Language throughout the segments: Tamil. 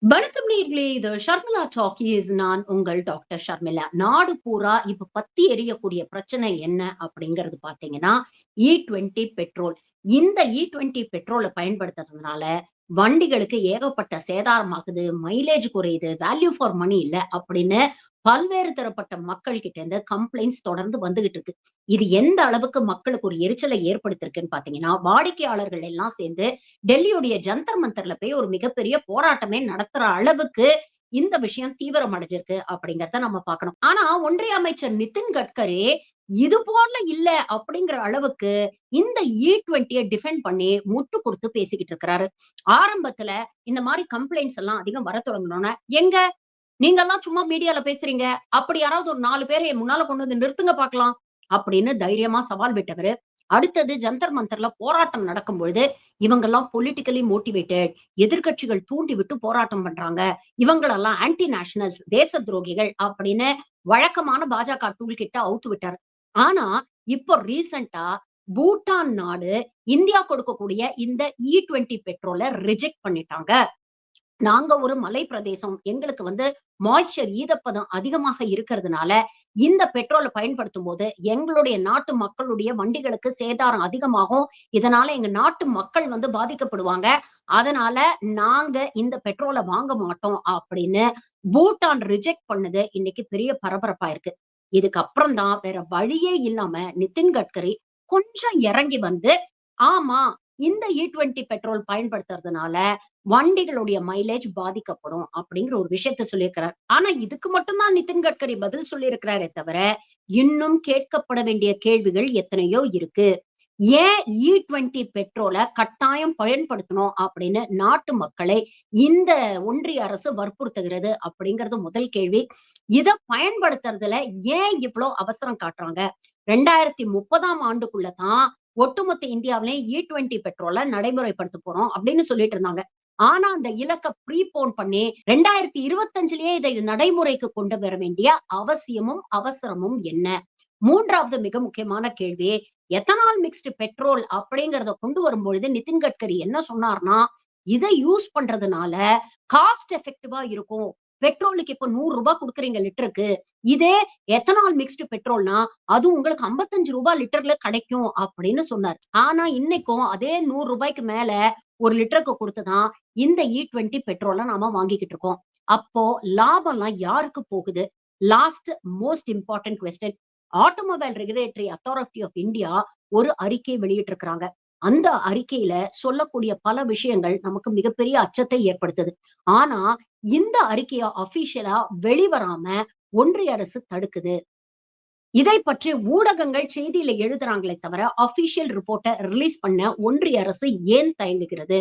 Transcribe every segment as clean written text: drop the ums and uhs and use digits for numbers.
வணக்கம் நேயர்களே. இது ஷர்மிளா டாக்கீஸ். நான் உங்கள் டாக்டர் ஷர்மிளா. நாடு பூரா இப்ப பத்தி எரியக்கூடிய பிரச்சனை என்ன அப்படிங்கிறது பார்த்தீங்கன்னா, E20 பெட்ரோல். இந்த E20 பெட்ரோல பயன்படுத்துறதுனால வண்டிகளுக்கு ஏகப்பட்ட சேதாரமாகுது, மைலேஜ் குறையுது, வேல்யூ ஃபார் மனி இல்ல அப்படின்னு பல்வேறு தரப்பட்ட மக்கள் கிட்ட இருந்து கம்ப்ளைண்ட்ஸ் தொடர்ந்து வந்துகிட்டு இருக்கு. இது எந்த அளவுக்கு மக்களுக்கு ஒரு எரிச்சலை ஏற்படுத்தியிருக்குன்னு பார்த்தீங்கன்னா, வாடிக்கையாளர்கள் எல்லாம் சேர்ந்து டெல்லியுடைய ஜந்தர் மந்தர்ல போய் ஒரு மிகப்பெரிய போராட்டமே நடத்துற அளவுக்கு இந்த விஷயம் தீவிரம் அடைஞ்சிருக்கு அப்படிங்கிறத நம்ம பார்க்கணும். ஆனா ஒன்றிய அமைச்சர் நிதின் கட்கரி இது போல இல்ல அப்படிங்கிற அளவுக்கு இந்த E20ய டிஃபெண்ட் பண்ணி முட்டு குடுத்து பேசிக்கிட்டு இருக்கிறாரு. ஆரம்பத்துல இந்த மாரி கம்ப்ளைண்ட்ஸ் எல்லாம் அதிகம் வரத் தொடங்குனோன, "எங்க நீங்கல்லாம் சும்மா மீடியால பேசுறீங்க. அப்படி யாராவது ஒரு 4 பேர என் முன்னால கொண்டு வந்து நிறுத்துங்க பார்க்கலாம்." அப்படின்னு தைரியமா சவால் விட்டவரு. அடுத்தது ஜந்தர் மந்தர்ல போராட்டம் நடக்கும்பொழுது, இவங்கெல்லாம் பொலிட்டிக்கலி மோட்டிவேட்டட். எதிர்க்கட்சிகள் தூண்டி விட்டு போராட்டம் பண்றாங்க. இவங்களெல்லாம் ஆன்டி நேஷனல்ஸ், தேச துரோகிகள் அப்படின்னு வழக்கமான பாஜக டூல் கிட்ட அவுத்து விட்டாரு. ஆனா, இப்போ ரீசென்ட்டா பூட்டான் நாடு இந்தியா கொடுக்கக்கூடிய இந்த E20 பெட்ரோல ரிஜெக்ட் பண்ணிட்டாங்க. நாங்க ஒரு மலை பிரதேசம். எங்களுக்கு மாய்ஸ்சர் ஈரப்பதம் அதிகமாக இருக்கிறதுனால, இந்த பெட்ரோல பயன்படுத்தும்போது, எங்களுடைய நாட்டு மக்களுடைய வண்டிகளுக்கு சேதாரம் அதிகமாகும். இதனால எங்க நாட்டு மக்கள் பாதிக்கப்படுவாங்க. அதனால நாங்க இந்த பெட்ரோல வாங்க மாட்டோம் அப்படின்னு பூட்டான் ரிஜெக்ட் பண்ணது இன்னைக்கு பெரிய பரபரப்பா இருக்கு. இதுக்கு அப்புறம் தான் வேற வழியே இல்லாம நிதின் கட்கரி கொஞ்சம் இறங்கி ஆமா, இந்த E20 பெட்ரோல் பயன்படுத்துறதுனால வண்டிகளுடைய மைலேஜ் பாதிக்கப்படும் அப்படிங்கிற ஒரு விஷயத்த சொல்லியிருக்கிறார். ஆனா இதுக்கு மட்டும் தான் நிதின் கட்கரி பதில் சொல்லியிருக்கிறாரே தவிர, இன்னும் கேட்கப்பட வேண்டிய கேள்விகள் எத்தனையோ இருக்கு. ஏன் E20 பெட்ரோல கட்டாயம் பயன்படுத்தணும் அப்படின்னு நாட்டு மக்களை இந்த ஒன்றிய அரசு வற்புறுத்துகிறது அப்படிங்கிறது முதல் கேள்வி. இத பயன்படுத்துறதுல ஏன் இவ்ளோ அவசரம் காட்டுறாங்க? 2030ஆம் ஆண்டுக்குள்ள தான் ஒட்டுமொத்த இந்தியாவிலயும் E20 பெட்ரோல நடைமுறைப்படுத்த போறோம் அப்படின்னு சொல்லிட்டு இருந்தாங்க. ஆனா அந்த இலக்க ப்ரீபோன் பண்ணி 2025லயே இதை நடைமுறைக்கு கொண்டு வர வேண்டிய அவசியமும், அவசரமும் என்ன? 3வது மிக முக்கியமான கேள்வி, எத்தனால் மிக்ஸ்டு பெட்ரோல் அப்படிங்கிறத கொண்டு வரும்பொழுது நிதின் கட்கரி என்ன சொன்னார்னா, இத யூஸ் பண்றதுனால காஸ்ட் எஃபெக்டிவா இருக்கும். பெட்ரோலுக்கு இப்ப ரூ. 100 குடுக்குறீங்க லிட்டருக்கு. இதே எத்தனால் மிக்ஸ்டு பெட்ரோல்னா, அது உங்களுக்கு ரூ. 55 லிட்டர்ல கிடைக்கும் அப்படின்னு சொன்னார். ஆனா இன்னைக்கும் அதே ரூ. 100க்கு மேல 1 லிட்டருக்கு குடுத்து தான் இந்த E20 பெட்ரோல நாம வாங்கிக்கிட்டு இருக்கோம். அப்போ லாபம்லாம் யாருக்கு போகுது? Last most important question. Automobile regulatory authority of India ஒரு அறிக்கை வெளியிட்டிருக்கிறாங்க. அந்த அறிக்கையில சொல்லக்கூடிய பல விஷயங்கள் நமக்கு மிகப்பெரிய அச்சத்தை ஏற்படுத்துது. ஆனா, இந்த அறிக்கைய அபிஷியலா வெளிவராம ஒன்றிய அரசு தடுக்குது. இதை பற்றி ஊடகங்கள் செய்தியில எழுதுறாங்களே தவிர, அபிஷியல் ரிப்போர்ட்ட ரிலீஸ் பண்ண ஒன்றிய அரசு ஏன் தயங்குகிறது?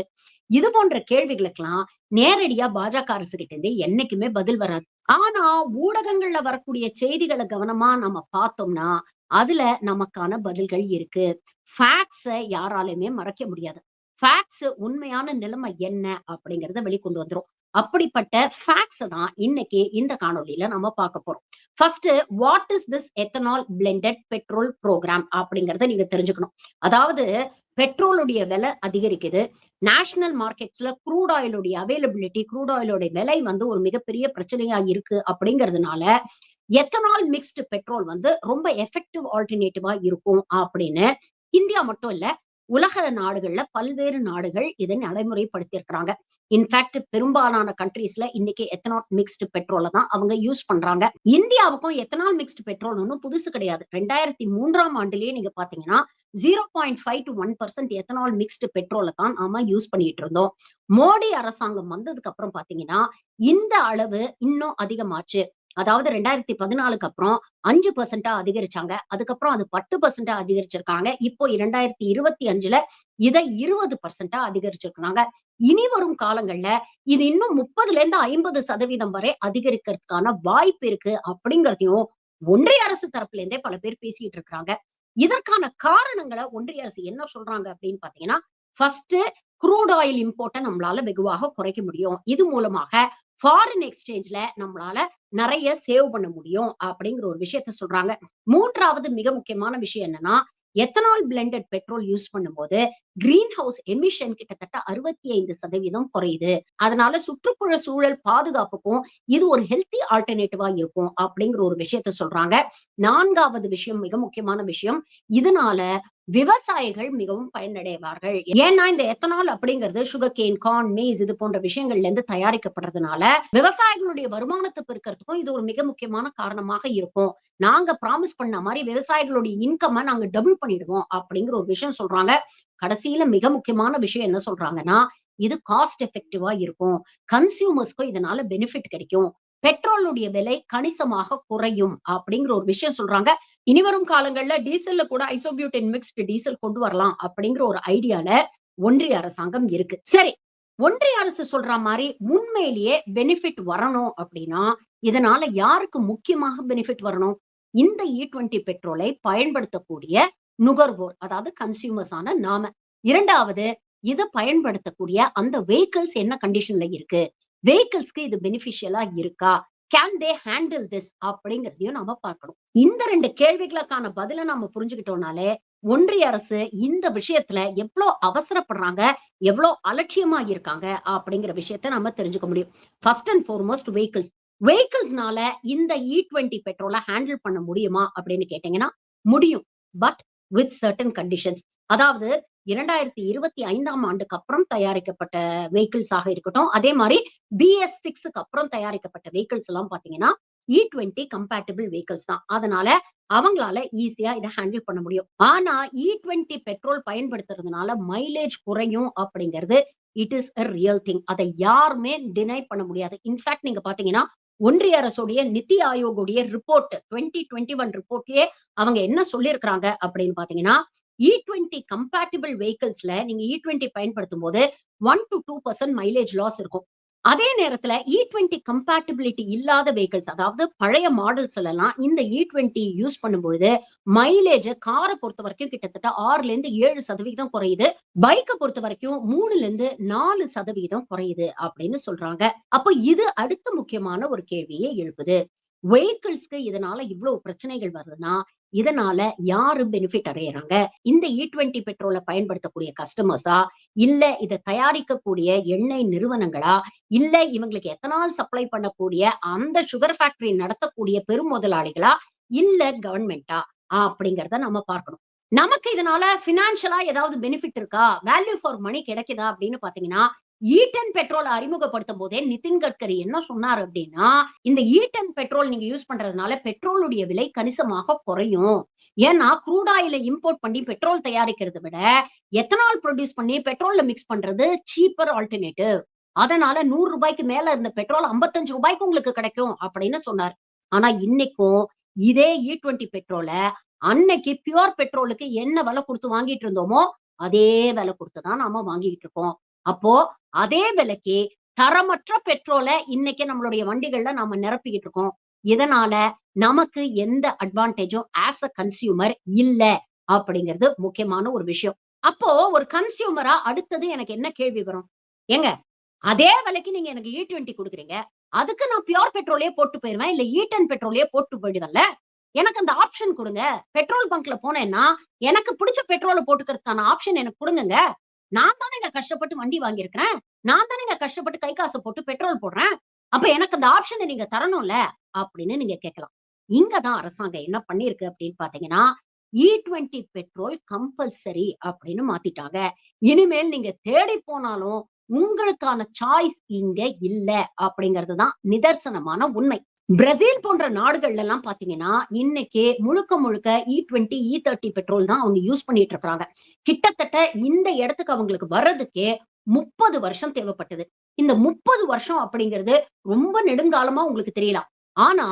இது போன்ற கேள்விகளுக்கெல்லாம் நேரடியா பாஜக அரசுகிட்ட இருந்து என்னைக்குமே பதில் வராது. ஆனா, ஊடகங்கள்ல வரக்கூடிய செய்திகள கவனமா நம்ம பார்த்தோம்னா, அதுல நமக்கான பதில்கள் இருக்கு. ஃபேக்ட்ஸ யாராலயுமே மறைக்க முடியாது. ஃபேக்ட்ஸ் உண்மையான நிலைமை என்ன அப்படிங்கிறத வெளிக்கொண்டு வந்துரும். அப்படிப்பட்ட ஃபேக்ட்ஸ தான் இன்னைக்கு இந்த காணொளியில நம்ம பார்க்க போறோம். First what is this ethanol blended petrol program அப்படிங்கிறத நீங்க தெரிஞ்சுக்கணும். அதாவது பெட்ரோலுடைய விலை அதிகரிக்குது. நேஷனல் மார்க்கெட்ஸ்ல க்ரூட் ஆயிலுடைய அவைலபிலிட்டி, க்ரூட் ஆயிலோட விலை ஒரு மிகப்பெரிய பிரச்சனையா இருக்கு அப்படிங்கிறதுனால, எத்தனால் மிக்ஸ்டு பெட்ரோல் ரொம்ப எஃபெக்டிவ் ஆல்டர்னேட்டிவா இருக்கும் அப்படின்னு இந்தியா மட்டும் இல்ல, உலக நாடுகள்ல பல்வேறு நாடுகள் இதை நடைமுறைப்படுத்தி இருக்கிறாங்க. இன்ஃபாக்ட் பெரும்பாலான கண்ட்ரீஸ்ல இன்னைக்கு எத்தனால் மிக்ஸ்டு பெட்ரோல தான் அவங்க யூஸ் பண்றாங்க. இந்தியாவுக்கும் எத்தனால் மிக்ஸ்டு பெட்ரோல் ஒண்ணும் புதுசு கிடையாது. 2003ஆம் ஆண்டிலேயே நீங்க பார்த்தீங்கன்னா, 0.5 to 1% எத்தனால் மிக்ஸ்டு பெட்ரோல தான் நாம யூஸ் பண்ணிட்டு இருந்தோம். மோடி அரசாங்கம் வந்ததுக்கு அப்புறம் பார்த்தீங்கன்னா, இந்த அளவு இன்னும் அதிகமாச்சு. அதாவது 2014க்கு அப்புறம் 5% அதிகரிச்சாங்க. அதுக்கப்புறம் அது 10% அதிகரிச்சிருக்காங்க. இப்போ 2025ல இத 20% அதிகரிச்சிருக்காங்க. இனி வரும் காலங்கள்ல இது இன்னும் 30லேருந்து 50% வரை அதிகரிக்கிறதுக்கான வாய்ப்பு இருக்கு அப்படிங்கிறதையும் ஒன்றிய அரசு தரப்புல இருந்தே பல பேர் பேசிட்டு இருக்காங்க. இதற்கான காரணங்கள ஒன்றிய அரசு என்ன சொல்றாங்க அப்படின்னு பார்த்தீங்கன்னா, ஃபர்ஸ்ட் க்ரூட் ஆயில் இம்போர்ட்ட நம்மளால வெகுவாக குறைக்க முடியும். இது மூலமாக ஃபாரின் எக்ஸ்சேஞ்ச்ல நம்மளால நெறைய சேவ் பண்ண முடியும் அப்படிங்கிற ஒரு விஷயத்த சொல்றாங்க. 3வது மிக முக்கியமான விஷயம் என்னன்னா, எத்தனால் பிளெண்டட் பெட்ரோல் யூஸ் பண்ணும்போது கிரீன் ஹவுஸ் எமிஷன் கிட்டத்தட்ட 65% குறையுது. அதனால சுற்றுப்புற சூழல் பாதுகாப்புக்கும் இது ஒரு ஹெல்த்தி ஆல்டர்னேட்டிவா இருக்கும் அப்படிங்கிற ஒரு விஷயத்த சொல்றாங்க. 4வது விஷயம், மிக முக்கியமான விஷயம், இதனால விவசாயிகள் மிகவும் பயனடைவார்கள். ஏன்னா இந்த எத்தனால் அப்படிங்கிறது சுகர் கேன், கார்ன், மேஸ் இது போன்ற விஷயங்கள்ல இருந்து தயாரிக்கப்படுறதுனால விவசாயிகளுடைய வருமானத்தை பெருக்கிறதுக்கும் இது ஒரு மிக முக்கியமான காரணமாக இருக்கும். நாங்க ப்ராமிஸ் பண்ண மாதிரி விவசாயிகளுடைய இன்கம நாங்க டபுள் பண்ணிடுவோம் அப்படிங்கிற ஒரு விஷயம் சொல்றாங்க. கடைசியில மிக முக்கியமான விஷயம் என்ன சொல்றாங்கன்னா, இது காஸ்ட் எஃபெக்டிவா இருக்கும். கன்சியூமர்ஸ்க்கும் இதனால பெனிஃபிட் கிடைக்கும். பெட்ரோலுடைய விலை கணிசமாக குறையும் அப்படிங்கிற ஒரு விஷயம் சொல்றாங்க. இனிவரும் காலங்கள்ல டீசல்ல கூட ஐசோபியூட்டேன் மிக்ஸ்டு டீசல் கொண்டு வரலாம் அப்படிங்கிற ஒரு ஐடியால ஒன்றிய அரசாங்கம் இருக்கு. சரி, ஒன்றிய அரசு சொல்ற மாரி உண்மையிலேயே பெனிஃபிட் வரணும் அப்படின்னா, இதனால யாருக்கு முக்கியமாக பெனிஃபிட் வரணும்? இந்த E20 பெட்ரோலை பயன்படுத்தக்கூடிய நுகர்வோர், அதாவது கன்சியூமர்ஸ் ஆன நாம. 2வது, இத பயன்படுத்தக்கூடிய அந்த வெஹிக்கிள்ஸ் என்ன கண்டிஷன்ல இருக்கு? வெஹிக்கிள்ஸ்க்கு இது பெனிஃபிஷியலா இருக்கா? கேன் தே ஹேண்டில் திஸ் அப்படிங்கிறதையும் நாம பார்க்கணும். இந்த 2 கேள்விகளுக்கான பதில நாம புரிஞ்சுக்கிட்டோம்னாலே, ஒன்றிய அரசு இந்த விஷயத்துல எவ்ளோ அவசரப்படுறாங்க, எவ்ளோ அலட்சியமா இருக்காங்க அப்படிங்கிற விஷயத்த நம்ம தெரிஞ்சுக்க முடியும். First and foremost vehicles. வெஹிக்கிள்ஸ்னால இந்த E20 பெட்ரோல ஹேண்டில் பண்ண முடியுமா அப்படின்னு கேட்டீங்கன்னா, முடியும். But with certain conditions. அதாவது 2025ஆம் ஆண்டுக்கு அப்புறம் தயாரிக்கப்பட்ட வெஹிக்கிள்ஸ் ஆக இருக்கட்டும். அதே மாரி BS6க்கு அப்புறம் தயாரிக்கப்பட்ட வெஹிக்கிள்ஸ் எல்லாம் பார்த்தீங்கன்னா, E20 கம்பேட்டிபிள் வெஹிக்கிள்ஸ் தான். அதனால அவங்களால ஈஸியா இத ஹேண்டில் பண்ண முடியும். ஆனா E20 பெட்ரோல் பயன்படுத்துறதுனால மைலேஜ் குறையும் அப்படிங்கிறது it is a real thing. அத யாருமே டினை பண்ண முடியாது. இன்ஃபாக்ட் நீங்க பார்த்தீங்கன்னா, ஒன்றிய அரசுடைய நித்தி ஆயோகுடைய ரிப்போர்ட் 2021 ரிப்போர்ட்லயே அவங்க என்ன சொல்லியிருக்கிறாங்க அப்படின்னு பார்த்தீங்கன்னா, E20 கம்பேட்டிபிள் வெஹிக்கிள்ஸ்ல நீங்க E20 பயன்படுத்தும்போது 1-2% மைலேஜ் லாஸ் இருக்கும். அதே நேரத்துல E20 கம்பேட்டிபிலிட்டி இல்லாத வெஹிக்கிள்ஸ், அதாவது பழைய மாடல்ஸ்ல எல்லாம் இந்த E20 யூஸ் பண்ணும்பொழுது மைலேஜ கார பொறுத்தவரைக்கும் கிட்டத்தட்ட 6லேருந்து 7% குறையுது. பைக்க பொறுத்தவரைக்கும் 3லேருந்து 4% குறையுது அப்படின்னு சொல்றாங்க. அப்ப இது அடுத்த முக்கியமான ஒரு கேள்வியை எழுப்புது. வெஹிக்கிள்ஸ்க்கு இதனால இவ்வளவு பிரச்சனைகள் வருதுன்னா, இதனால யாரு பெனிஃபிட் அடையறாங்க? இந்த E20 பெட்ரோல பயன்படுத்தக்கூடிய கஸ்டமர்ஸா? இல்ல இத தயாரிக்கக்கூடிய எண்ணெய் நிறுவனங்களா? இல்ல இவங்களுக்கு எத்தனால் சப்ளை பண்ணக்கூடிய அந்த சுகர் ஃபேக்டரி நடத்தக்கூடிய பெரும் முதலாளிகளா? இல்ல கவர்ன்மென்ட்டா? அப்படிங்கிறத நம்ம பார்க்கணும். நமக்கு இதனால பினான்சியலா ஏதாவது பெனிஃபிட் இருக்கா? வேல்யூ ஃபார் மனி கிடைக்குதா? அப்படின்னு பார்த்தீங்கன்னா, E10 பெட்ரோல் அறிமுகப்படுத்தும் போதே நிதின் கட்கரி என்ன சொன்னாரு அப்படின்னா, இந்த E10 பெட்ரோல் நீங்க யூஸ் பண்றதுனால பெட்ரோலுடைய விலை கணிசமாக குறையும். ஏன்னா க்ரூட் ஆயில இம்போர்ட் பண்ணி பெட்ரோல் தயாரிக்கிறத விட, எத்தனால் புரொடியூஸ் பண்ணி பெட்ரோல்ல மிக்ஸ் பண்றது சீப்பர் ஆல்டர்னேட்டிவ். அதனால ரூ. 100க்கு மேல இருந்த பெட்ரோல் ரூ. 55க்கு உங்களுக்கு கிடைக்கும் அப்படின்னு சொன்னாரு. ஆனா இன்னைக்கும் இதே E20 பெட்ரோல அன்னைக்கு பியூர் பெட்ரோலுக்கு என்ன விலை குடுத்து வாங்கிட்டு இருந்தோமோ, அதே விலை குடுத்து தான் நாம வாங்கிட்டு இருக்கோம். அப்போ அதே விலைக்கு தரமற்ற பெட்ரோல இன்னைக்கு நம்மளுடைய வண்டிகள்ல நாம நிரப்பிக்கிட்டு இருக்கோம். இதனால நமக்கு எந்த அட்வான்டேஜும் ஆஸ் அ கன்சியூமர் இல்ல அப்படிங்கிறது முக்கியமான ஒரு விஷயம். அப்போ ஒரு கன்சியூமரா அடுத்தது எனக்கு என்ன கேள்வி வரும்? ஏங்க அதே விலைக்கு நீங்க எனக்கு E20 குடுக்குறீங்க. அதுக்கு நான் பியூர் பெட்ரோலயே போட்டு போயிருவேன். இல்ல E10 பெட்ரோலயே போட்டு போயிடுவேன்ல. எனக்கு அந்த ஆப்ஷன் குடுங்க. பெட்ரோல் பங்க்ல போனேன்னா, எனக்கு புடிச்ச பெட்ரோல போட்டுக்கிறதுக்கான ஆப்ஷன் எனக்கு குடுங்கங்க. நான் தானேங்க கஷ்டப்பட்டு வண்டி வாங்கியிருக்கிறேன். நான் தானேங்க கஷ்டப்பட்டு கை காச போட்டு பெட்ரோல் போடுறேன். அப்ப எனக்கு அந்த ஆப்ஷன நீங்க தரணும்ல, அப்படின்னு நீங்க கேட்கலாம். இங்க தான் அரசாங்கம் என்ன பண்ணியிருக்கு அப்படின்னு பார்த்தீங்கன்னா, E20 பெட்ரோல் கம்பல்சரி அப்படின்னு மாத்திட்டாங்க. இனிமேல் நீங்க தேடி போனாலும் உங்களுக்கான சாய்ஸ் இங்க இல்ல அப்படிங்கிறது தான் நிதர்சனமான உண்மை. பிரேசில் போன்ற நாடுகள்ல எல்லாம் பாத்தீங்கன்னா, இன்னைக்கு முழுக்க முழுக்க E20, E30 பெட்ரோல் தான் அவங்க யூஸ் பண்ணிட்டு இருக்காங்க. கிட்டத்தட்ட இந்த இடத்துக்கு அவங்களுக்கு வர்றதுக்கே 30 வருஷம் தேவைப்பட்டது. இந்த 30 வருஷம் அப்படிங்கிறது ரொம்ப நெடுங்காலமா உங்களுக்கு தெரியலாம். ஆனா,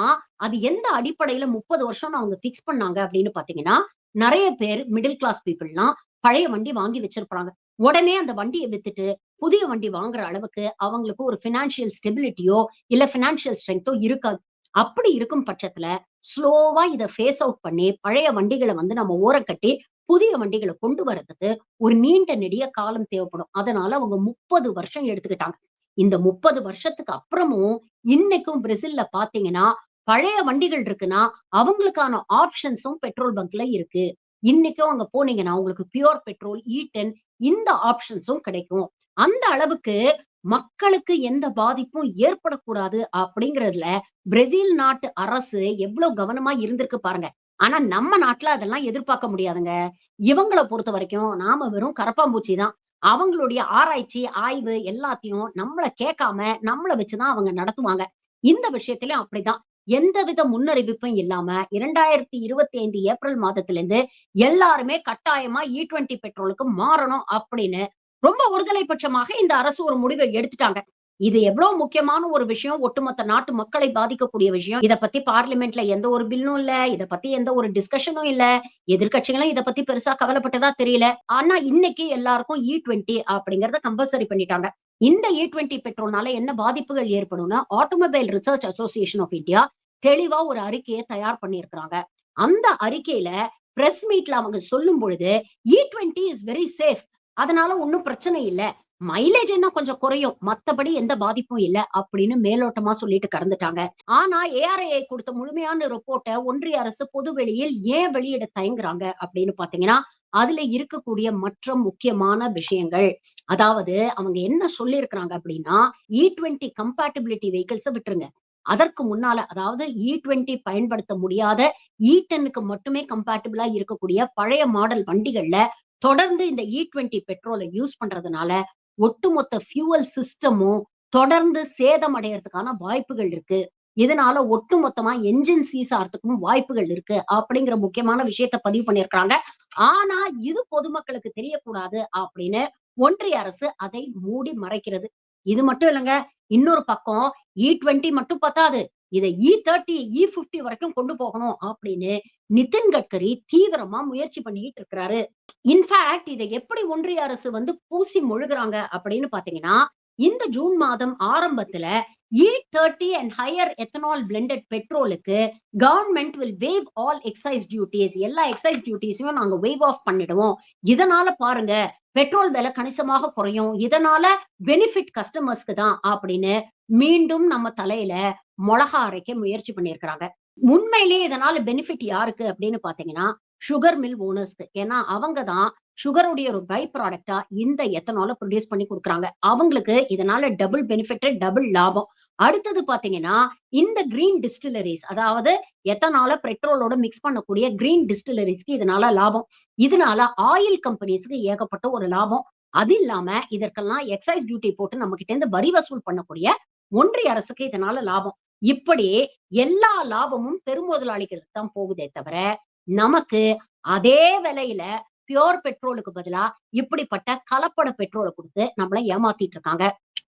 அது எந்த அடிப்படையில 30 வருஷம்னு அவங்க பிக்ஸ் பண்ணாங்க அப்படின்னு பாத்தீங்கன்னா, நெறைய பேர் மிடில் கிளாஸ் பீப்பிள்லாம் பழைய வண்டி வாங்கி வச்சிருப்பாங்க. உடனே அந்த வண்டிய வித்துட்டு, புதிய வண்டி வாங்குற அளவுக்கு அவங்களுக்கு ஒரு பினான்சியல் ஸ்டெபிலிட்டியோ, இல்ல பினான்சியல் ஸ்ட்ரெங்த்தோ இருக்காது. அப்படி இருக்கும் பட்சத்துல, ஸ்லோவா இத பேஸ் அவுட் பண்ணி, பழைய வண்டிகள வந்து நம்ம ஓரங்கட்டி, புதிய வண்டிகள கொண்டு வரதுக்கு ஒரு நீண்ட நெடிய காலம் தேவைப்படும். அதனால அவங்க 30 வருஷம் எடுத்துக்கிட்டாங்க. இந்த 30 வருஷத்துக்கு அப்புறமும், இன்னைக்கும் பிரேசில்ல பார்த்தீங்கன்னா, பழைய வண்டிகள் இருக்குன்னா, அவங்களுக்கான ஆப்ஷன்ஸும் பெட்ரோல் பங்க்ல இருக்கு. இன்னைக்கும் அங்க போனீங்கன்னா, உங்களுக்கு பியூர் பெட்ரோல் E10 இந்த ஆப்ஷன்ஸும் கிடைக்கும். அந்த அளவுக்கு மக்களுக்கு எந்த பாதிப்பும் ஏற்படக்கூடாது அப்படிங்கிறதுல பிரேசில் நாட்டு அரசு எவ்வளவு கவனமா இருந்திருக்கு பாருங்க. ஆனா நம்ம நாட்டுல அதெல்லாம் எதிர்பார்க்க முடியாதுங்க. இவங்கள பொறுத்தவரைக்கும் நாம வெறும் கரப்பான்பூச்சி தான். அவங்களுடைய ஆராய்ச்சி, ஆய்வு எல்லாத்தையும் நம்மள கேட்காம, நம்மள வச்சு தான் அவங்க நடத்துவாங்க. இந்த விஷயத்திலயும் அப்படிதான். எந்தவித முன்னறிவிப்பும் இல்லாம 2025 ஏப்ரல் மாதத்திலிருந்து எல்லாருமே கட்டாயமா E20 பெட்ரோலுக்கு மாறணும் அப்படின்னு ரொம்ப ஒருதலை பட்சமாக இந்த அரசு ஒரு முடிவை எடுத்துட்டாங்க. இது எவ்வளவு முக்கியமான ஒரு விஷயம். ஒட்டுமொத்த நாட்டு மக்களை பாதிக்கக்கூடிய விஷயம். இத பத்தி பார்லிமென்ட்ல எந்த ஒரு பில்லும் இல்ல. இத பத்தி எந்த ஒரு டிஸ்கஷனும் இல்ல. எதிர்க்கட்சிகளும் இத பத்தி பெருசா கவலைப்பட்டதா தெரியல. ஆனா இன்னைக்கு எல்லாருக்கும் E20 அப்படிங்கிறத கம்பல்சரி பண்ணிட்டாங்க. இந்த E20 பெட்ரோல்னால என்ன பாதிப்புகள் ஏற்படும்னா, automobile research association of India தெளிவா ஒரு அறிக்கைய தயார் பண்ணியிருக்கிறாங்க. அந்த அறிக்கையில பிரஸ் மீட்ல அவங்க சொல்லும் பொழுது, "E20 இஸ் வெரி சேஃப். அதனால ஒண்ணும் பிரச்சனை இல்ல. மைலேஜ் என்ன கொஞ்சம் குறையும். மத்தபடி எந்த பாதிப்பும் இல்ல." அப்படின்னு மேலோட்டமா சொல்லிட்டு கடந்துட்டாங்க. ஆனா ARAI கொடுத்த முழுமையான ரிப்போர்ட்ட ஒன்றிய அரசு பொது வெளியில் ஏன் வெளியிட தயங்குறாங்க அப்படின்னு பார்த்தீங்கன்னா, அதுல இருக்கக்கூடிய மற்ற முக்கியமான விஷயங்கள். அதாவது அவங்க என்ன சொல்லியிருக்கிறாங்க அப்படின்னா, E20 கம்பேட்டிபிலிட்டி வெஹிக்கிள்ஸ விட்டுருங்க. அதற்கு முன்னால அதாவது E20 பயன்படுத்த முடியாத E10க்கு மட்டுமே கம்பேட்டிபிளா இருக்கக்கூடிய பழைய மாடல் வண்டிகள்ல தொடர்ந்து இந்த E20 பெட்ரோல யூஸ் பண்றதுனால, ஒட்டுமொத்த ஃபியூவல் சிஸ்டமும் தொடர்ந்து சேதமடையறதுக்கான வாய்ப்புகள் இருக்கு. இதனால ஒட்டுமொத்தமா என்ஜின் சீஸ் ஆறதுக்கும் வாய்ப்புகள் இருக்கு. அப்படிங்கிற முக்கியமான விஷயத்த பதிவு பண்ணியிருக்காங்க. ஆனா, இது பொதுமக்களுக்கு தெரியக்கூடாது அப்படின்னு ஒன்றிய அரசு அதை மூடி மறைக்கிறது. இது மட்டும் இல்லங்க. இன்னொரு பக்கம் E20 மட்டும் பத்தாது. இத E30, E50 வரைக்கும் கொண்டு போகணும் அப்படின்னு நிதின் கட்கரி தீவிரமா முயற்சி பண்ணிக்கிட்டு இருக்கிறாரு. இன்ஃபாக்ட் இத எப்படி ஒன்றிய அரசு வந்து பூசி மொழுகுறாங்க அப்படின்னு பார்த்தீங்கன்னா, இந்த ஜூன் மாதம் ஆரம்பத்துல E30 and higher ethanol blended பெட்ரோலுக்கு government will waive all excise duties. எல்லா எக்ஸைஸ் டியூட்டீஸையும் நாங்க வேவ் ஆஃப் பண்ணிடுவோம். இதனால பாருங்க பெட்ரோல் விலை கணிசமாக குறையும். இதனால பெனிஃபிட் கஸ்டமர்ஸ்க்கு தான் அப்படின்னு மீண்டும் நம்ம தலையில மொளகா அரைக்க முயற்சி பண்ணியிருக்கிறாங்க. உண்மையிலேயே இதனால பெனிஃபிட் யாருக்கு அப்படின்னு பார்த்தீங்கன்னா, சுகர் மில் ஓனர்ஸ்க்கு. ஏன்னா அவங்க தான் சுகருடைய ஒரு பை ப்ராடக்ட்டா இந்த எத்தனால புரொடியூஸ் பண்ணி குடுக்குறாங்க. அவங்களுக்கு இதனால டபுள் பெனிஃபிட், டபுள் லாபம். அடுத்தது பார்த்தீங்கன்னா, இந்த கிரீன் டிஸ்டில்லரீஸ் அதாவது எத்தனால பெட்ரோலோட மிக்ஸ் பண்ணக்கூடிய கிரீன் டிஸ்டில்லரீஸ்க்கு இதனால லாபம். இதனால ஆயில் கம்பெனிஸ்க்கு ஏகப்பட்ட ஒரு லாபம். அது இல்லாம இதற்கெல்லாம் எக்ஸைஸ் டியூட்டி போட்டு நம்ம கிட்ட இருந்து வரி வசூல் பண்ணக்கூடிய ஒன்றிய அரசுக்கு இதனால லாபம். இப்படி எல்லா லாபமும் பெருமுதலாளிகளுக்கு தான் போகுதே தவிர, நமக்கு அதே விலையில பியூர் பெட்ரோலுக்கு பதிலா இப்படிப்பட்ட கலப்பட பெட்ரோல குடுத்து நம்மள ஏமாத்திட்டு இருக்காங்க.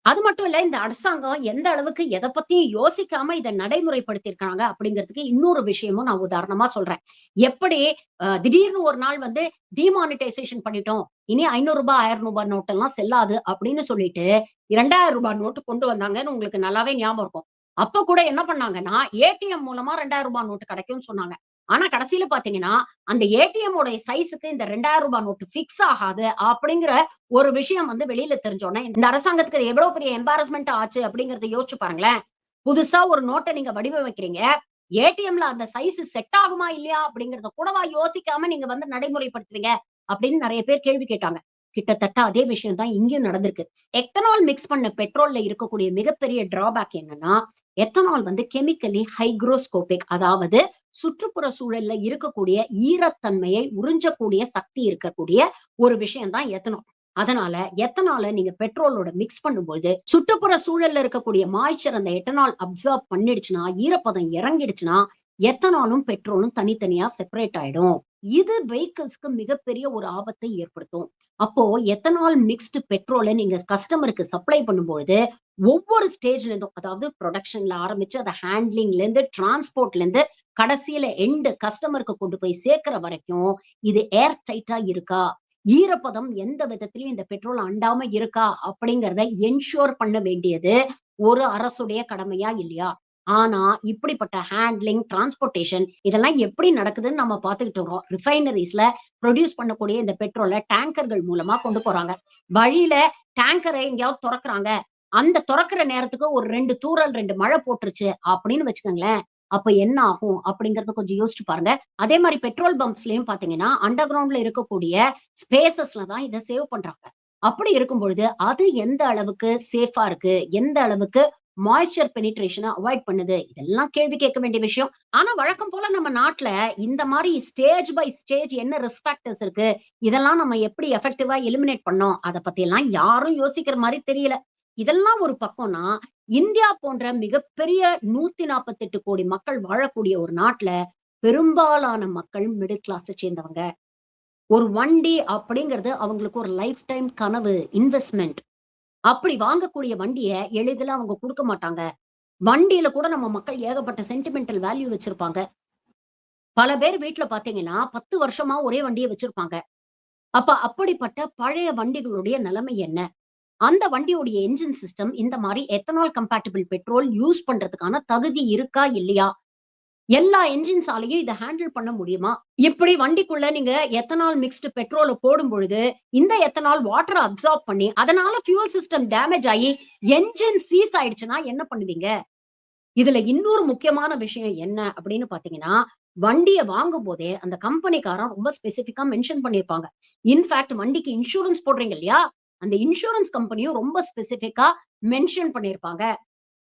அது மட்டும் இல்ல, இந்த அரசாங்கம் எந்த அளவுக்கு எத பத்தியும் யோசிக்காம இத நடைமுறைப்படுத்தியிருக்காங்க அப்படிங்கிறதுக்கு இன்னொரு விஷயமும் நான் உதாரணமா சொல்றேன். எப்படி திடீர்னு ஒரு நாள் வந்து டிமானிட்டைசேஷன் பண்ணிட்டோம். இனி ரூ. 500 ரூ. 1000 நோட்டு எல்லாம் செல்லாது அப்படின்னு சொல்லிட்டு ரூ. 2000 நோட்டு கொண்டு வந்தாங்கன்னு உங்களுக்கு நல்லாவே ஞாபகம் இருக்கும். அப்ப கூட என்ன பண்ணாங்கன்னா, ஏடிஎம் மூலமா ரூ. 2000 நோட்டு கிடைக்கும்னு சொன்னாங்க. ஆனா கடைசியில பார்த்தீங்கன்னா, அந்த ஏடிஎம் உடைய சைஸ்க்கு இந்த ரூ. 2000 நோட்டு ஃபிக்ஸ் ஆகாது அப்படிங்கிற ஒரு விஷயம் வந்து வெளியில தெரிஞ்சோனே, இந்த அரசாங்கத்துக்கு இது எவ்வளவு பெரிய எம்பாரஸ்மென்ட் ஆச்சு அப்படிங்கிறத யோசிச்சு பாருங்களேன். புதுசா ஒரு நோட்ட நீங்க வடிவமைக்கிறீங்க. ஏடிஎம்ல அந்த சைஸ் செட் ஆகுமா இல்லையா அப்படிங்கிறத கூடவா யோசிக்காம நீங்க வந்து நடைமுறைப்படுத்துறீங்க அப்படின்னு நெறைய பேர் கேள்வி கேட்டாங்க. கிட்டத்தட்ட அதே விஷயம் தான் இங்கேயும் நடந்திருக்கு. எத்தனால் மிக்ஸ் பண்ண பெட்ரோல்ல இருக்கக்கூடிய மிகப்பெரிய டிராபேக் என்னன்னா, எத்தனால் வந்து கெமிக்கலி ஹைக்ரோஸ்கோபிக் அதாவது சுற்றுப்புற சூழல்ல இருக்கக்கூடிய ஈரத்தன்மையை உறிஞ்சக்கூடிய சக்தி இருக்கக்கூடிய ஒரு விஷயம் தான் எத்தனால். அதனால எத்தனால நீங்க பெட்ரோலோட மிக்ஸ் பண்ணும்போது சுற்றுப்புற சூழல்ல இருக்கக்கூடிய மாய்ச்சர் அந்த எத்தனால் அப்சர்வ் பண்ணிடுச்சுன்னா, ஈரப்பதம் இறங்கிடுச்சுன்னா, எத்தனாலும் பெட்ரோலும் தனித்தனியா செப்பரேட் ஆயிடும். இது வெஹிக்கிள்ஸ்க்கு மிகப்பெரிய ஒரு ஆபத்தை ஏற்படுத்தும். அப்போ எத்தனால் மிக்ஸ்டு பெட்ரோல நீங்க கஸ்டமருக்கு சப்ளை பண்ணும்பொழுது, ஒவ்வொரு ஸ்டேஜ்ல இருந்தும் அதாவது புரொடக்ஷன்ல ஆரம்பிச்சு அத ஹேண்ட்லிங்ல இருந்து, டிரான்ஸ்போர்ட்ல இருந்து கடைசியில எண்ட் கஸ்டமருக்கு கொண்டு போய் சேர்க்கிற வரைக்கும் இது ஏர் டைட்டா இருக்கா? ஈரப்பதம் எந்த விதத்திலயும் இந்த பெட்ரோல் அண்டாம இருக்கா? அப்படிங்கிறத என்ஷூர் பண்ண வேண்டியது ஒரு அரசுடைய கடமையா இல்லையா? ஆனா, இப்படிப்பட்ட ஹேண்ட்லிங், டிரான்ஸ்போர்டேஷன் இதெல்லாம் எப்படி நடக்குதுன்னு நம்ம பார்த்துக்கிட்டு இருக்கோம். ரிஃபைனரீஸ்ல புரொடியூஸ் பண்ணக்கூடிய இந்த பெட்ரோல டேங்கர்கள் மூலமா கொண்டு போறாங்க. வழியில டேங்கர எங்கேயாவது தொறக்குறாங்க. அந்த தொறக்கிற நேரத்துக்கு ஒரு 2 தூறல், 2 மழை போட்டுருச்சு அப்படின்னு வச்சுக்கோங்களேன். அப்ப என்ன ஆகும் அப்படிங்கறத கொஞ்சம் யோசிச்சு பாருங்க. அதே மாரி பெட்ரோல் பம்ப்ஸ்லயும் பாத்தீங்கன்னா, அண்டர் கிரவுண்ட்ல இருக்கக்கூடிய ஸ்பேசஸ்ல தான் இத சேவ் பண்றாங்க. அப்படி இருக்கும் பொழுது, அது எந்த அளவுக்கு சேஃபா இருக்கு? எந்த அளவுக்கு மாய்ஸ்சர் பெனிட்ரேஷன அவாய்ட் பண்ணுது? இதெல்லாம் கேள்வி கேட்க வேண்டிய விஷயம். ஆனா வழக்கம் போல நம்ம நாட்ல இந்த மாரி ஸ்டேஜ் பை ஸ்டேஜ் என்ன ரிஸ்க் ஃபேக்டர்ஸ் இருக்கு? இதெல்லாம் நம்ம எப்படி எஃபெக்டிவா எலிமினேட் பண்ணோம்? அத பத்தியெல்லாம் யாரும் யோசிக்கிற மாரி தெரியல. இதெல்லாம் ஒரு பக்கம்னா, இந்தியா போன்ற மிகப்பெரிய 148 கோடி மக்கள் வாழக்கூடிய ஒரு நாட்ல, பெரும்பாலான மக்கள் மிடில் கிளாஸ சேர்ந்தவங்க. ஒரு வண்டி அப்படிங்கிறது அவங்களுக்கு ஒரு லைஃப் டைம் கனவு, இன்வெஸ்ட்மென்ட். அப்படி வாங்கக்கூடிய வண்டிய எளிதில அவங்க குடுக்க மாட்டாங்க. வண்டியில கூட நம்ம மக்கள் ஏகப்பட்ட சென்டிமெண்டல் வேல்யூ வச்சிருப்பாங்க. பல பேர் வீட்ல பார்த்தீங்கன்னா, 10 வருஷமா ஒரே வண்டிய வச்சிருப்பாங்க. அப்ப அப்படிப்பட்ட பழைய வண்டிகளுடைய நிலைமை என்ன? அந்த வண்டியுடைய என்ஜின் சிஸ்டம் இந்த மாரி எத்தனால் கம்பேட்டிபிள் பெட்ரோல் யூஸ் பண்றதுக்கான தகுதி இருக்கா? இல்லையா? எல்லா என்ஜின்ஸாலயும் இத ஹேண்டில் பண்ண முடியுமா? இப்படி வண்டிக்குள்ள நீங்க எத்தனால் மிக்ஸ்டு பெட்ரோல போடும் பொழுது, இந்த எத்தனால் வாட்டர அப்சார்ப் பண்ணி, அதனால ஃபியூயல் சிஸ்டம் டேமேஜ் ஆயி, என்ஜின் சீஸ் ஆயிடுச்சுன்னா என்ன பண்ணுவீங்க? இதுல இன்னொரு முக்கியமான விஷயம் என்ன அப்படின்னு பார்த்தீங்கன்னா, வண்டிய வாங்கும்போதே அந்த கம்பெனிக்காரன் ரொம்ப ஸ்பெசிஃபிக்கா மென்ஷன் பண்ணியிருப்பாங்க. இன்ஃபாக்ட் வண்டிக்கு இன்சூரன்ஸ் போடுறீங்க இல்லையா? அந்த இன்சூரன்ஸ் கம்பெனியும் ரொம்ப ஸ்பெசிஃபிக்கா மென்ஷன் பண்ணியிருப்பாங்க.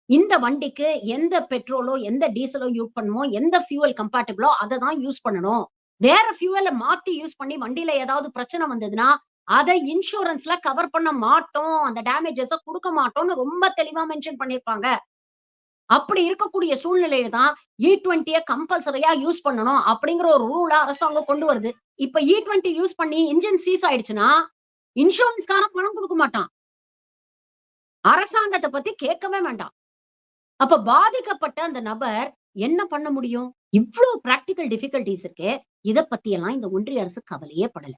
இந்த வண்டிக்கு எந்த பெட்ரோலோ, எந்த டீசலோ யூஸ் பண்ணுமோ, எந்த ஃபியூயல் கம்பேட்டிபிளோ அத தான் யூஸ் பண்ணணும். வேற ஃபியூயல மாத்தி யூஸ் பண்ணி வண்டியில ஏதாவது பிரச்சனை வந்ததுன்னா, அத இன்சூரன்ஸ்ல கவர் பண்ண மாட்டோம். அந்த டேமேஜஸ குடுக்க மாட்டோம்னு ரொம்ப தெளிவா மென்ஷன் பண்ணியிருப்பாங்க. அப்படி இருக்கக்கூடிய சூழ்நிலையில தான் E20ய கம்பல்சரியா யூஸ் பண்ணணும் அப்படிங்கிற ஒரு ரூல அரசாங்கம் கொண்டு வருது. இப்ப E20 யூஸ் பண்ணி இன்ஜின் சீஸ் ஆயிடுச்சுன்னா, இன்சூரன்ஸ்காரன் பணம் குடுக்க மாட்டான். அரசாங்கத்த பத்தி கேட்கவே வேண்டாம். அப்ப பாதிக்கப்பட்ட அந்த நபர் என்ன பண்ண முடியும்? இவ்ளோ பிராக்டிகல் டிஃபிகல்டீஸ் இருக்கே. இத பத்தியெல்லாம் இந்த ஒன்றிய அரசு கவலையே படல.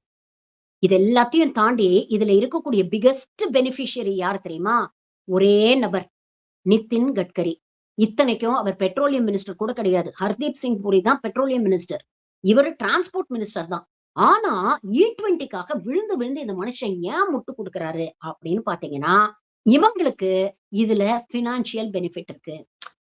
இது எல்லாத்தையும் தாண்டி இதுல இருக்கக்கூடிய பிக்கஸ்ட் பெனிஃபிஷியரி யார் தெரியுமா? ஒரே நபர். நிதின் கட்கரி. இத்தனைக்கும் அவர் பெட்ரோலியம் மினிஸ்டர் கூட கிடையாது. ஹர்தீப் சிங் பூரி தான் பெட்ரோலியம் மினிஸ்டர். இவரு டிரான்ஸ்போர்ட் மினிஸ்டர் தான். ஆனா E20க்காக விழுந்து விழுந்து இந்த மனுஷன் ஏன் முட்டு குடுக்குறாரு அப்படின்னு பார்த்தீங்கன்னா, இவங்களுக்கு இதுல பினான்சியல் பெனிஃபிட் இருக்கு.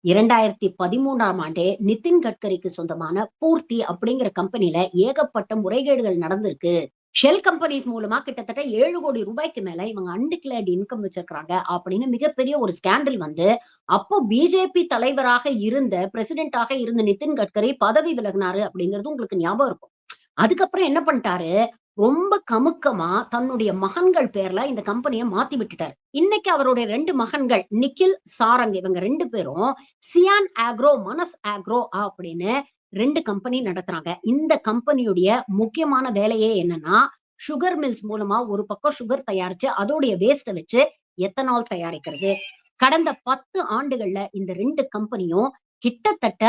2013ஆம் ஆண்டே நிதின் கட்கரிக்கு சொந்தமான பூர்த்தி அப்படிங்கிற கம்பெனில ஏகப்பட்ட முறைகேடுகள் நடந்திருக்கு. ஷெல் கம்பெனிஸ் மூலமா கிட்டத்தட்ட ரூ. 7,00,00,000 மேல இவங்க அன்டிக்ளேர்ட் இன்கம் வச்சிருக்காங்க அப்படின்னு மிகப்பெரிய ஒரு ஸ்கேண்டல் வந்து, அப்போ பிஜேபி தலைவராக இருந்த, பிரசிடென்ட்டாக இருந்த நிதின் கட்கரி பதவி விலகுனாரு அப்படிங்கிறது உங்களுக்கு ஞாபகம் இருக்கும். அதுக்கப்புறம் என்ன பண்ணிட்டாரு, ரொம்ப கமுக்கமா தன்னுடைய மகன்கள் பேர்ல இந்த கம்பெனிய மாத்தி விட்டுட்டாரு. இன்னைக்கு அவருடைய 2 மகன்கள் நிக்கில், சாரங் இவங்க 2 பேரும் சியான் ஆக்ரோ, மனஸ் ஆக்ரோ அப்படின்னு 2 கம்பெனி நடத்துறாங்க. இந்த கம்பெனியுடைய முக்கியமான வேலையே என்னன்னா, சுகர் மில்ஸ் மூலமா ஒரு பக்கம் சுகர் தயாரிச்சு, அதோடைய வேஸ்ட்ட வச்சு எத்தனால் தயாரிக்கிறது. கடந்த 10 ஆண்டுகள்ல இந்த 2 கம்பெனியும் கிட்டத்தட்ட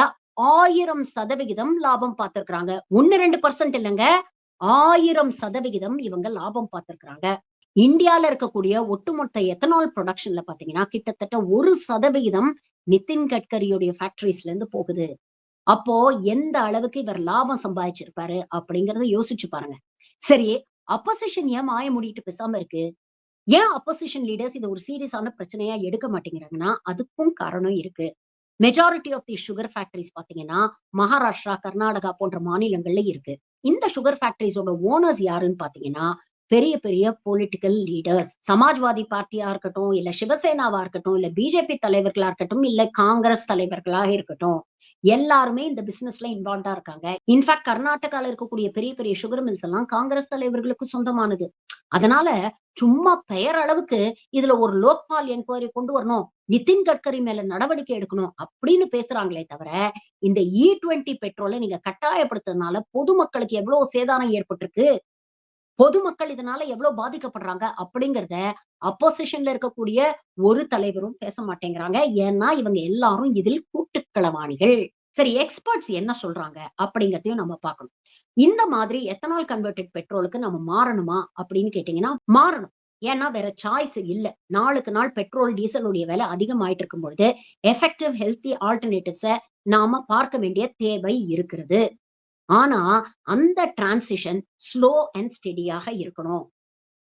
1000% லாபம் பார்த்திருக்கிறாங்க. 1, 2% இல்லங்க. 1000% இவங்க லாபம் பார்த்திருக்கிறாங்க. இந்தியால இருக்கக்கூடிய ஒட்டுமொத்த எத்தனால் புரொடக்ஷன்ல பார்த்தீங்கன்னா, கிட்டத்தட்ட 1% நிதின் கட்கரியுடைய ஃபேக்டரிஸ்ல இருந்து போகுது. அப்போ எந்த அளவுக்கு இவர் லாபம் சம்பாதிச்சிருப்பாரு அப்படிங்கிறத யோசிச்சு பாருங்க. சரி, அப்போசிஷன் ஏன் வாய மூடிட்டு பேசாம இருக்கு? ஏன் அப்போசிஷன் லீடர்ஸ் இத ஒரு சீரியஸான பிரச்சனையா எடுக்க மாட்டேங்கிறாங்கன்னா, அதுக்கும் காரணம் இருக்கு. Majority of the sugar factories பார்த்தீங்கன்னா, மகாராஷ்டிரா, கர்நாடகா போன்ற மாநிலங்கள்ல இருக்கு. இந்த சுகர் ஃபேக்டரிஸோட ஓனர்ஸ் யாருன்னு பார்த்தீங்கன்னா, பெரிய பெரிய பொலிட்டிக்கல் லீடர்ஸ். சமாஜ்வாதி பார்ட்டியா இருக்கட்டும், இல்ல சிவசேனாவா இருக்கட்டும், இல்ல பிஜேபி தலைவர்களா இருக்கட்டும், இல்ல காங்கிரஸ் தலைவர்களாக இருக்கட்டும். எல்லாருமே இந்த பிசினஸ்ல இன்வால்வ்டா இருக்காங்க. இன்ஃபாக்ட் கர்நாடகால இருக்கக்கூடிய பெரிய பெரிய சுகர் மில்ஸ் எல்லாம் காங்கிரஸ் தலைவர்களுக்கு சொந்தமானது. அதனால சும்மா பெயர் அளவுக்கு இதுல ஒரு லோக்பால் என்கொயரி கொண்டு வரணும். நிதின் கட்கரி மேல நடவடிக்கை எடுக்கணும் அப்படின்னு பேசுறாங்களே தவிர, இந்த E20 பெட்ரோல நீங்க கட்டாயப்படுத்துறதுனால பொதுமக்களுக்கு எவ்வளவு சேதாரம் ஏற்பட்டிருக்கு? பொதுமக்கள் இதனால எவ்வளவு பாதிக்கப்படுறாங்க? அப்படிங்கிறத அப்போசிஷன்ல இருக்கக்கூடிய ஒரு தலைவரும் பேச மாட்டேங்கிறாங்க. ஏன்னா, இவங்க எல்லாரும் இதில் கூட்டுக்களவாணிகள். சரி, எக்ஸ்பர்ட்ஸ் என்ன சொல்றாங்க? அப்படிங்கிறதையும் நம்ம பார்க்கணும். இந்த மாதிரி எத்தனால் கன்வெர்ட்டட் பெட்ரோலுக்கு நம்ம மாறணுமா? அப்படின்னு கேட்டீங்கன்னா, மாறணும். ஏன்னா வேற சாய்ஸ் இல்ல. நாளுக்கு நாள் பெட்ரோல், டீசலுடைய விலை அதிகமாயிட்டு இருக்கும் பொழுது, எஃபெக்டிவ் ஹெல்த்தி ஆல்டர்னேட்டிவ்ஸ நாம பார்க்க வேண்டிய தேவை இருக்கிறது. ஆனா, அந்த டிரான்சிஷன் ஸ்லோ அண்ட் ஸ்டெடியாக இருக்கணும்.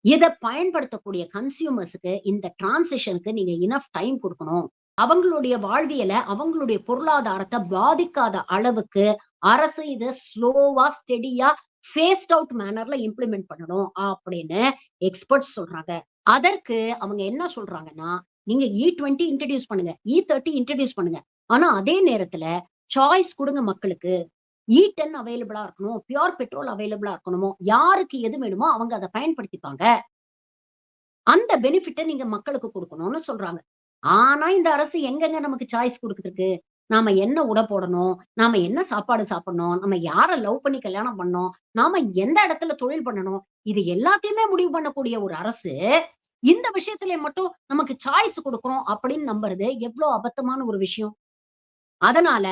இத பயன்படுத்தக்கூடிய கன்சியூமர்ஸ்க்கு இந்த டிரான்சிஷன்க்கு நீங்க எனஃப் டைம் குடுக்கணும். அவங்களுடைய வாழ்வியல, அவங்களுடைய பொருளாதாரத்த பாதிக்காத அளவுக்கு அரசு இத ஸ்லோவா, ஸ்டெடியா, ஃபேஸ்ட் அவுட் மேனர்ல இம்ப்ளிமெண்ட் பண்ணணும் அப்படின்னு எக்ஸ்பர்ட்ஸ் சொல்றாங்க. அதற்கு அவங்க என்ன சொல்றாங்கன்னா, நீங்க E20 இன்ட்ரோடியூஸ் பண்ணுங்க. E30 இன்ட்ரோடியூஸ் பண்ணுங்க. ஆனா அதே நேரத்துல சாய்ஸ் குடுங்க மக்களுக்கு. E10 அவைலபிளா இருக்கணும். பியூர் பெட்ரோல் அவைலபிளா இருக்கணுமோ, யாருக்கு எது வேணுமோ அவங்க அத பயன்படுத்திப்பாங்க. அந்த பெனிஃபிட்ட நீங்க மக்களுக்கு குடுக்கணும்னு சொல்றாங்க. ஆனா, இந்த அரசு எங்கங்க நமக்கு சாய்ஸ் குடுக்குதுக்கு? நாம என்ன உடை போடணும்? நாம என்ன சாப்பாடு சாப்பிடணும்? நம்ம யார லவ் பண்ணி கல்யாணம் பண்ணணும்? நாம எந்த இடத்துல தொழில் பண்ணணும்? இது எல்லாத்தையுமே முடிவு பண்ணக்கூடிய ஒரு அரசு, இந்த விஷயத்துல மட்டும் நமக்கு சாய்ஸ் குடுக்குறோம் அப்படின்னு நம்புறது எவ்ளோ அபத்தமான ஒரு விஷயம். அதனால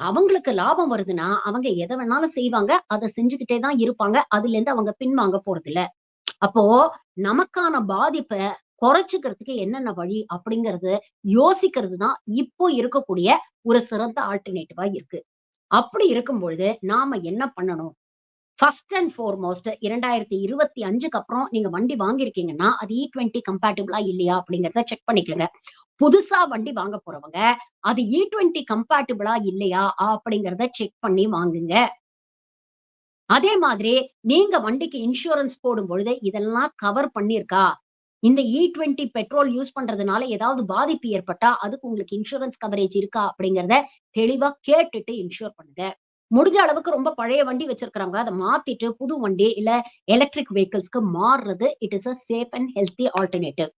அவங்களுக்கு லாபம் வருதுன்னா, அவங்க எத வேணாலும் செய்வாங்க. அத செஞ்சுகிட்டே தான் இருப்பாங்க. அதுலேருந்து அவங்க பின்வாங்க போறதில்ல. அப்போ நமக்கான பாதிப்ப குறைச்சுக்கிறதுக்கு என்னென்ன வழி அப்படிங்கிறது யோசிக்கிறது தான் இப்போ இருக்கக்கூடிய ஒரு சிறந்த ஆல்டர்னேட்டிவா இருக்கு. அப்படி இருக்கும் பொழுது நாம என்ன பண்ணணும்? ஃபர்ஸ்ட் அண்ட் ஃபார்மோஸ்ட் 2025க்கு அப்புறம் நீங்க வண்டி வாங்கியிருக்கீங்கன்னா, அது E20 கம்பேட்டிபிளா இல்லையா அப்படிங்கிறத செக் பண்ணிக்கங்க. புதுசா வண்டி வாங்க போறவங்க, அது E20 கம்பேட்டிபிளா இல்லையா அப்படிங்கிறத செக் பண்ணி வாங்குங்க. அதே மாதிரி நீங்க வண்டிக்கு இன்சூரன்ஸ் போடும்பொழுது, இதெல்லாம் கவர் பண்ணியிருக்கா? இந்த E20 பெட்ரோல் யூஸ் பண்றதுனால ஏதாவது பாதிப்பு ஏற்பட்டா, அதுக்கு உங்களுக்கு இன்சூரன்ஸ் கவரேஜ் இருக்கா? அப்படிங்கிறத தெளிவா கேட்டுட்டு இன்சூர் பண்ணுங்க. முடிஞ்ச அளவுக்கு ரொம்ப பழைய வண்டி வச்சிருக்கிறவங்க, அத மாத்திட்டு புது வண்டி இல்ல எலக்ட்ரிக் வெஹிக்கிள்ஸ்க்கு மாறுறது, it is a safe and healthy alternative.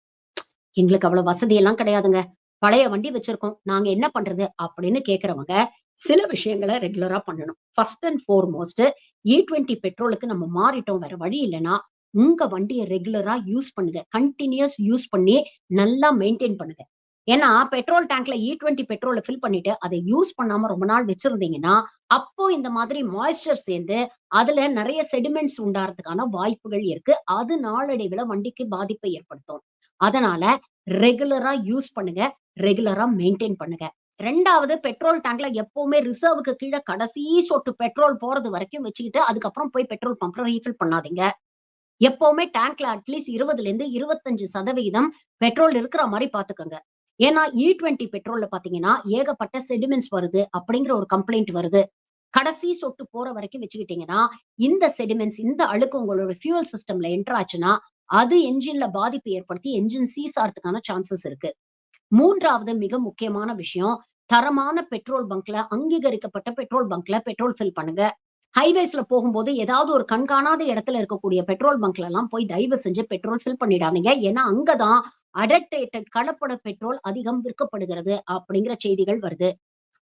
எங்களுக்கு அவ்வளவு வசதி எல்லாம் கிடையாதுங்க. பழைய வண்டி வச்சிருக்கோம். நாங்க என்ன பண்றது? அப்படின்னு கேட்கிறவங்க, சில விஷயங்கள ரெகுலரா பண்ணணும். ஃபர்ஸ்ட் அண்ட் ஃபோர்மோஸ்ட் E20 பெட்ரோலுக்கு நம்ம மாறிட்டோம். வேற வழி இல்லன்னா, உங்க வண்டிய ரெகுலரா யூஸ் பண்ணுங்க. கன்டினியூஸ் யூஸ் பண்ணி நல்லா மெயின்டெயின் பண்ணுங்க. ஏன்னா, பெட்ரோல் டேங்க்ல E20 பெட்ரோல ஃபில் பண்ணிட்டு, அத யூஸ் பண்ணாம ரொம்ப நாள் வச்சிருந்தீங்கன்னா, அப்போ இந்த மாதிரி மாய்ஸ்சர் சேர்ந்து, அதுல நெறைய செடிமெண்ட்ஸ் உண்டாறதுக்கான வாய்ப்புகள் இருக்கு. அது நாளடைவில வண்டிக்கு பாதிப்பை ஏற்படுத்தும். அதனால ரெகுலரா யூஸ் பண்ணுங்க. ரெகுலரா மெயின்டெயின் பண்ணுங்க. 2வது பெட்ரோல் டேங்க்ல எப்பவுமே ரிசர்வ்க்கு கீழ கடைசி சொட்டு பெட்ரோல் போறது வரைக்கும் வச்சுக்கிட்டு, அதுக்கப்புறம் போய் பெட்ரோல் பம்ப்ல ரீஃபில் பண்ணாதீங்க. எப்பவுமே டேங்க்ல அட்லீஸ்ட் 20லேருந்து 25% பெட்ரோல் இருக்கிற மாரி பார்த்துக்கங்க. ஏன்னா E20 பெட்ரோல்ல பார்த்தீங்கன்னா, ஏகப்பட்ட செடிமெண்ட்ஸ் வருது அப்படிங்கிற ஒரு கம்ப்ளைண்ட் வருது. கடைசி சொட்டு போற வரைக்கும் வச்சுக்கிட்டீங்கன்னா, இந்த செடிமெண்ட்ஸ், இந்த அழுக்கு உங்களோட ஃபியூயல் சிஸ்டம்ல என்டர் ஆச்சுன்னா, அது என்ஜின்ல பாதிப்பு ஏற்படுத்தி என்ஜின் சீஸ் ஆறதுக்கான சான்சஸ் இருக்கு. 3வது மிக முக்கியமான விஷயம், தரமான பெட்ரோல் பங்க்ல, அங்கீகரிக்கப்பட்ட பெட்ரோல் பங்க்ல பெட்ரோல் ஃபில் பண்ணுங்க. ஹைவேஸ்ல போகும்போது ஏதாவது ஒரு கண்காணாத இடத்துல இருக்கக்கூடிய பெட்ரோல் பங்க்லலாம் போய் தயவு செஞ்சு பெட்ரோல் ஃபில் பண்ணிடாதீங்க. ஏன்னா, அங்க தான் அடல்ட்ரேட்டட் கலப்பட பெட்ரோல் அதிகம் விற்கப்படுகிறது அப்படிங்கிற செய்திகள் வருது.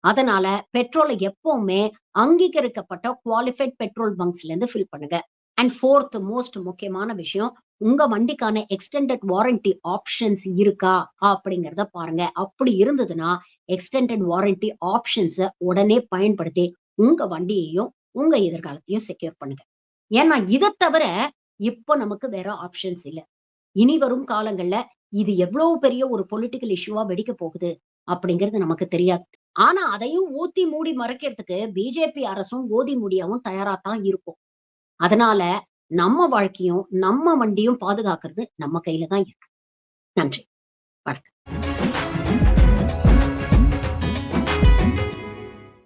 அதனால பெட்ரோல எப்பவுமே அங்கீகரிக்கப்பட்ட குவாலிஃபைட் பெட்ரோல் பங்க்ஸ்ல இருந்து ஃபில் பண்ணுங்க. அண்ட் 4த் மோஸ்ட் முக்கியமான விஷயம், உங்க வண்டிக்கான எக்ஸ்டெண்டட் வாரண்டி ஆப்ஷன்ஸ் இருக்கா? அப்படிங்கிறத பாருங்க. அப்படி இருந்ததுன்னா, எக்ஸ்டெண்டட் வாரண்டி ஆப்ஷன்ஸ உடனே பயன்படுத்தி, உங்க வண்டியையும், உங்க எதிர்காலத்தையும் செக்யூர் பண்ணுங்க. ஏன்னா, இத தவிர இப்ப நமக்கு வேற ஆப்ஷன்ஸ் இல்ல. இனி வரும் காலங்கள்ல இது எவ்வளவு பெரிய ஒரு பொலிட்டிக்கல் இஷ்யூவா வெடிக்க போகுது அப்படிங்கிறது நமக்கு தெரியாது. ஆனா அதையும் ஊத்தி மூடி மறைக்கிறதுக்கு பிஜேபி அரசும் ஊதி மூடியாவும் தயாரா தான் இருக்கும். அதனால நம்ம வாழ்க்கையும், நம்ம வண்டியும் பாதுகாக்கிறது நம்ம கையில தான் இருக்கு. நன்றி. வணக்கம்.